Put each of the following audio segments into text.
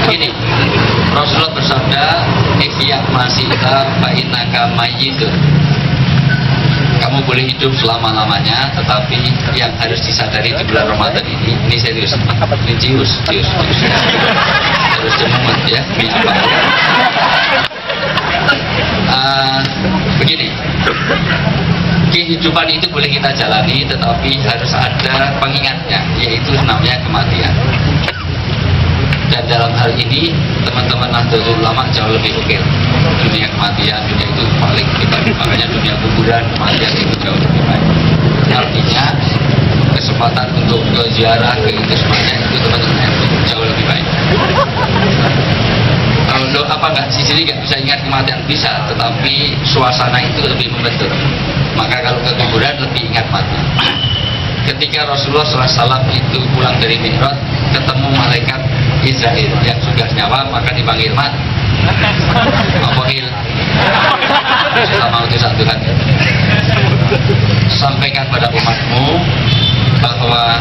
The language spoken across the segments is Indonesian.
Begini, Rasulullah bersabda, "Ihya masita fa innaka mayyitun." Kamu boleh hidup selama-lamanya, tetapi yang harus disadari di bulan Ramadan ini serius, ini cius. Harus demumet ya, ini apa? Begini, kehidupan itu boleh kita jalani, tetapi harus ada pengingatnya, yaitu namanya kematian. Dan dalam hal ini teman-teman Nahdlatul Ulama jauh lebih oke. Dunia kematian, dunia itu paling kita, makanya dunia kuburan, kematian itu jauh lebih baik. Artinya kesempatan untuk ke ziarah ke itu semuanya itu teman-teman jauh lebih baik. Kalau apa enggak sih, jadi nggak bisa ingat kematian bisa, tetapi suasana itu lebih membentuk. Maka kalau ke kuburan lebih ingat mati. Ketika Rasulullah SAW itu pulang dari Mi'raj, ketemu malaikat Israel yang sudah nyawa, maka dipanggil mat. Apohil. Selama utusan Tuhan. Sampaikan pada umatmu bahwa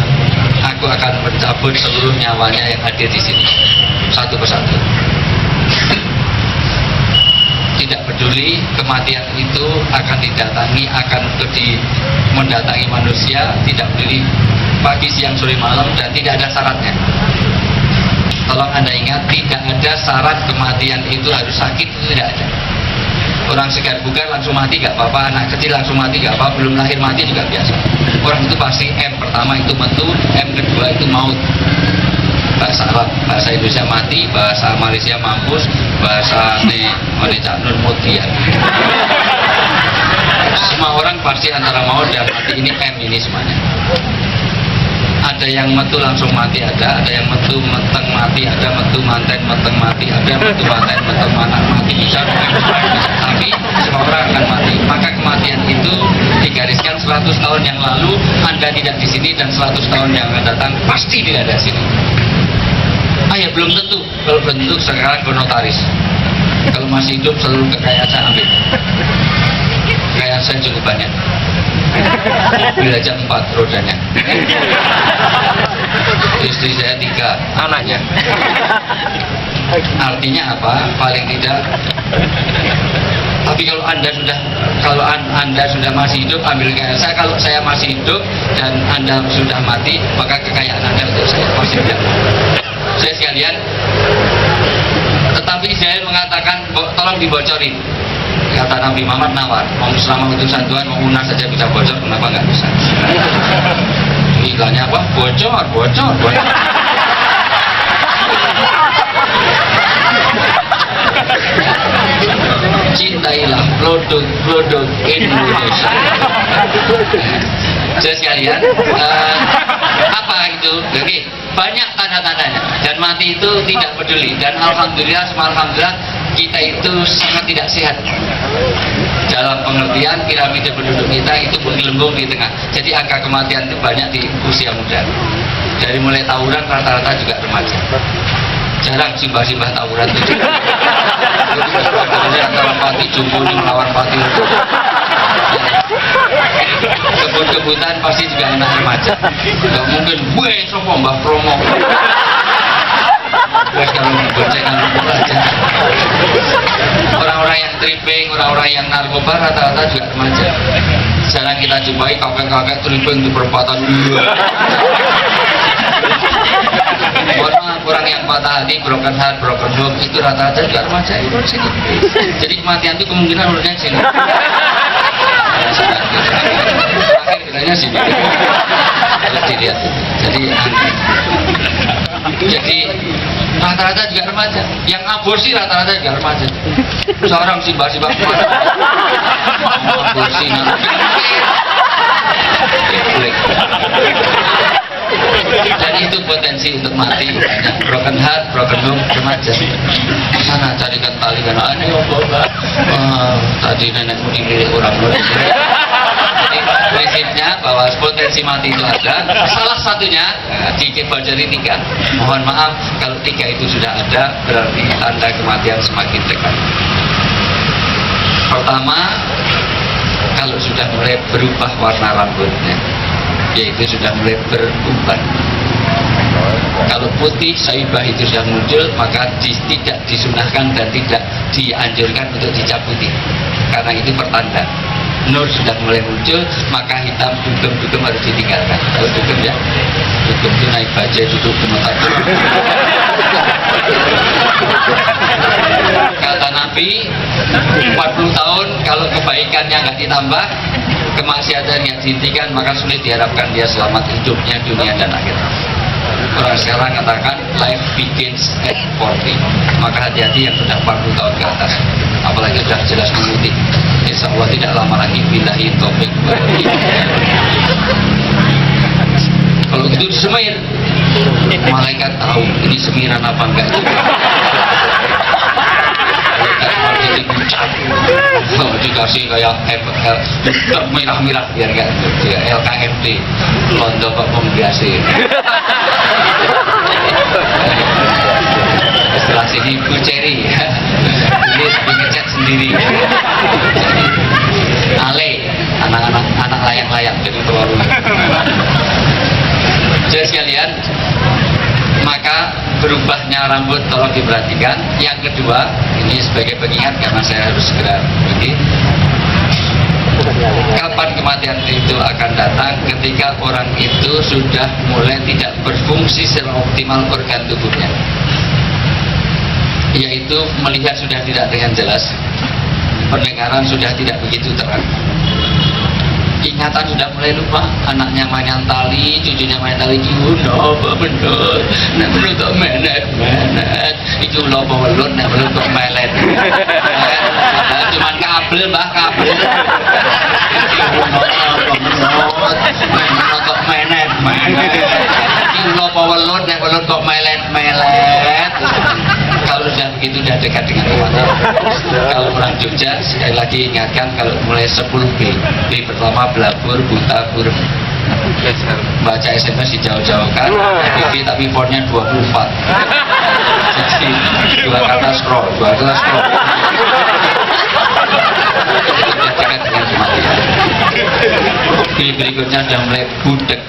aku akan mencabut seluruh nyawanya yang hadir di sini, satu persatu. Tidak peduli kematian itu akan didatangi, akan mendatangi manusia, tidak peduli pagi, siang, sore, malam, dan tidak ada syaratnya. Tolong Anda ingat, tidak ada syarat kematian itu harus sakit, itu tidak ada. Orang segar bugar langsung mati gak apa-apa, anak kecil langsung mati gak apa-apa, belum lahir mati juga biasa. Orang itu pasti M pertama itu metu, M kedua itu maut. Bahasa Arab, bahasa Indonesia mati, bahasa Malaysia mampus, bahasa Cak Nun mudian. Semua orang pasti antara maut dan mati, ini M ini semuanya. Ada yang metu langsung mati, ada yang metu meteng mati, ada metu manten meteng mati, ada metu manten meteng anak mati, bisa. Tapi semua orang akan mati. Maka kematian itu digariskan 100 tahun yang lalu Anda tidak di sini, dan 100 tahun yang akan datang pasti tidak ada di sini. Ya belum tentu. Kalau bentuk sekarang ke notaris. Kalau masih hidup seluruh kekayaan saya ambil. Kekayaan saya cukup banyak. Mobil aja 4 rodanya. Istri saya 3 anaknya. Artinya apa? Paling tidak. Tapi kalau Anda sudah masih hidup, ambil kekayaan saya. Kalau saya masih hidup dan Anda sudah mati, maka kekayaan Anda untuk saya pasti tidak. Saya sekalian, tetapi Israel mengatakan, tolong dibocorin. Kata Nabi Muhammad nawar, mau selama utusan Tuhan, mau UNAS saja bisa bocor, kenapa nggak bisa? Iklannya apa? Bocor. Cintailah produk Indonesia. Saya sekalian, apa itu? Oke, banyak tanda-tandanya, dan mati itu tidak peduli. Dan alhamdulillah kita itu sangat tidak sehat dalam pengertian piramida penduduk kita itu menggelembung di tengah. Jadi angka kematian itu banyak di usia muda. Dari mulai tawuran rata-rata juga remaja. Jarang simbah-simbah tawuran itu. Antara Pati Jumbo melawan Pati itu. Kebut-kebutan pasti juga anak remaja. Gak mungkin, sopo Mbah Promo. Terus kalau boncengan rokok aja. Orang-orang yang tripping, orang-orang yang narkoba rata-rata juga remaja. Jarang kita jumpai kakek-kakek tripping di perempatan. Orang yang patah hati, broken heart, broken home itu rata-rata juga remaja itu sini. Jadi kematian itu kemungkinan urutnya sini. Terakhir kiranya sini. Harus dilihat. Jadi rata-rata juga remaja. Yang aborsi rata-rata juga remaja. Seorang simbah-simbah aborsi nanti. Dan itu potensi untuk mati banyak. Broken heart, broken home, remaja. Sana carikan tali karena ini tadi nenekmu dilirik orang. Jadi prinsipnya bahwa potensi mati itu ada. Salah satunya dibajari 3. Mohon maaf kalau 3 itu sudah ada, berarti tanda kematian semakin dekat. Pertama, kalau sudah mulai berubah warna rambutnya, yaitu sudah mulai beruban. Kalau putih saibah itu sudah muncul, maka tidak disunahkan dan tidak dianjurkan untuk dicap putih, karena itu pertanda nur sudah mulai muncul. Maka hitam dugem harus ditinggalkan. Kalau dugem ya, dugem itu naik bajai duduk gemetar. Kata Nabi, 40 tahun kalau kebaikannya nggak ditambah, kemaksiatan yang dihentikan, maka sulit diharapkan dia selamat hidupnya dunia dan akhirat. Orang sekarang katakan life begins at 40, maka hati-hati yang sudah 40 tahun ke atas, apalagi sudah jelas memutih. Insya Allah tidak lama lagi billahi taufik. Kalau gitu disemir, malaikat tahu ini semiran apa enggak. Dikasih kayak merah-merah biar enggak LKMT londo kok pembiasi. Setelah sini Bu Ceri tulis ngecat sendiri. Ale anak layang-layang jadi terlalu. Jadi sekalian, maka berubahnya rambut tolong diperhatikan. Yang kedua, ini sebagai pengingat karena saya harus segera pergi. Kapan kematian itu akan datang? Ketika orang itu sudah mulai tidak berfungsi secara optimal organ tubuhnya, yaitu melihat sudah tidak dengan jelas, pendengaran sudah tidak begitu terang, ingatan sudah mulai lupa, anaknya mainan tali, cucunya main tali, apa bener, nak bener kok menet, itu lopo belum, nak belum kok melet, cuman kabel bah kabel, kok menet, itu lopo belum, nak belum kok melet. Kalau sudah begitu sudah dekat dengan kematian. Kalau orang Jogja sekali lagi ingatkan, kalau mulai 10B, B pertama belabur, buta, burem. Baca SMS dijauh-jauhkan, B tapi fontnya 24. Jadi dua kata scroll. Sudah dekat dengan kematian. B berikutnya sudah mulai budek,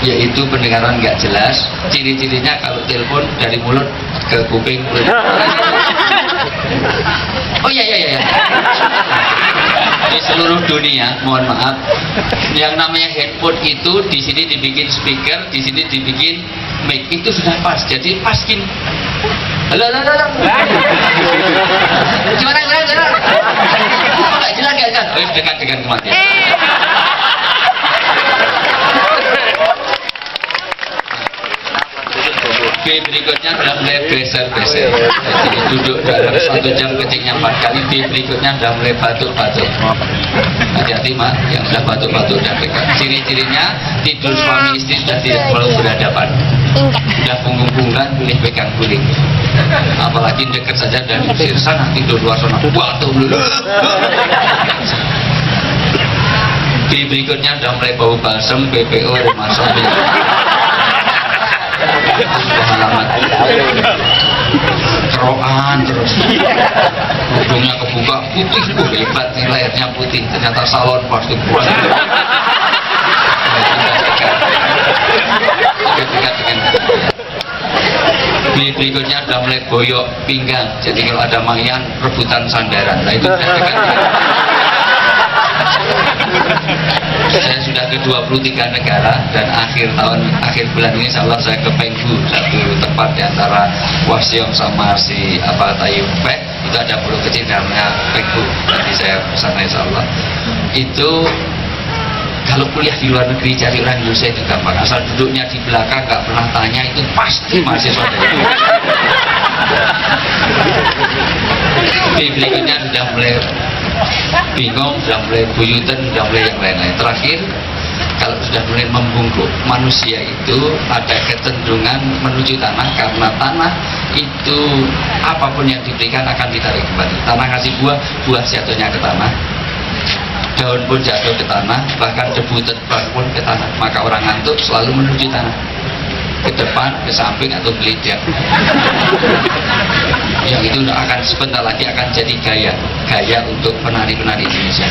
yaitu pendengaran nggak jelas. Ciri-cirinya kalau telepon dari mulut ke kuping. Oh iya. Di seluruh dunia, mohon maaf, yang namanya handphone itu di sini dibikin speaker, di sini dibikin mic, itu sudah pas. Jadi paskin. Halo. Gimana? Nggak jelas. Oh, dekat dengan kematian. B berikutnya sudah mulai beser. Jadi duduk dalam 1 jam kencingnya 4 kali. B berikutnya sudah mulai batuk-batuk. Hati-hati mak, yang sudah batuk-batuk dan dekat. Ciri-cirinya tidur suami istri sudah tidak terlalu berhadapan. Sudah punggung-punggungan, boleh pegang guling. Apalagi dekat saja dan diusir sana, tidur luar sana. Batuk dulu. B berikutnya sudah mulai bau balsem, BPO, remasol. Halaman kerokan terus, hidungnya kebuka putih, hebat nih, layarnya putih, ternyata salon pasti kuat. Dekat dengan berikutnya sudah mulai boyok pinggang, jadi kalau ada mayan rebutan sandaran, nah itu sudah dekat. Saya sudah ke 23 negara dan akhir bulan ini insya Allah saya ke Penghu, satu tempat di antara Wasyong sama si Tayyub Pek, itu ada pulau kecil namanya Penghu. Nanti saya sana insya Allah. Itu kalau kuliah di luar negeri cari orang Indonesia itu gampang, asal duduknya di belakang nggak pernah tanya, itu pasti mahasiswa dari berikutnya sudah mulai bingung, sudah mulai buyutan, sudah mulai yang lain-lain. Terakhir, kalau sudah mulai membungkuk, manusia itu ada kecenderungan menuju tanah, karena tanah itu apapun yang diberikan akan ditarik kembali. Tanah kasih buah, buah jatuhnya ke tanah, daun pun jatuh ke tanah, bahkan debu terbang pun ke tanah. Maka orang ngantuk selalu menuju tanah, ke depan, ke samping, atau geledak. yang itu akan sebentar lagi akan jadi gaya untuk penari-penari Indonesia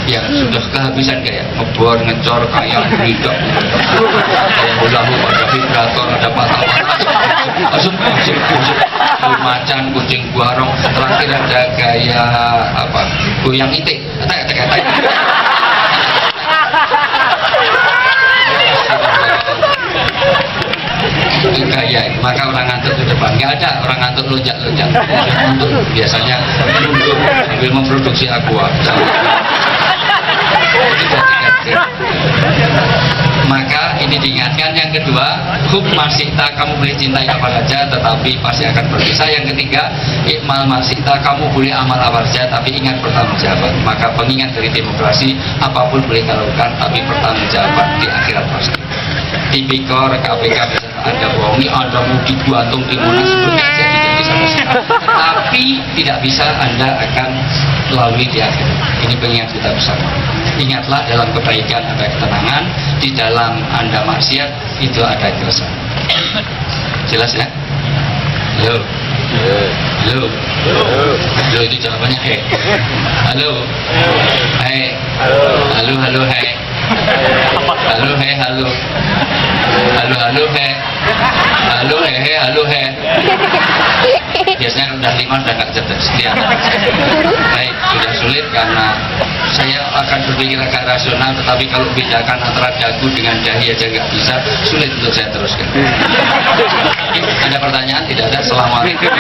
yang sudah kehabisan gaya, ngebor, ngecor, kayak bridok, kayak hula hoop, ada vibrator, ada patah-patah, asuk, macan, kucing buarong, terakhir ada gaya apa, goyang itik, kata. Itu gaya, maka orang ngantuk ke depan nggak ada orang ngantuk lonjak-lonjak untuk biasanya untuk sambil memproduksi aqua. Maka ini diingatkan. Yang kedua, hub masihta, kamu boleh cintai apa saja tetapi pasti akan berpisah. Yang ketiga, ikmal masihta, kamu boleh amal apa saja tapi ingat bertanggung jawab. Maka pengingat dari demokrasi, apapun boleh dilakukan tapi bertanggung jawab di akhirat pasti. Tipikor KPK Anda bohongi, Anda mau digantung di Monas sebenarnya jadi sama sekali. Tapi tidak bisa Anda akan lalui di akhirat. Ini pengingat kita bersama. Ingatlah dalam kebaikan ada ketenangan, di dalam Anda maksiat itu ada keresahan. Jelas ya? Halo. Halo. Halo itu jawabannya he. Halo. Hai. Halo hai. Halo he halo. Halo he. Halo he. Biasanya udah 5 udah nggak cerdas. Baik, sudah sulit karena saya akan berpikir agak rasional, tetapi kalau bedakan antara dagu dengan dahi aja nggak bisa, sulit untuk saya teruskan. Ada pertanyaan? Tidak ada. Assalamualaikum.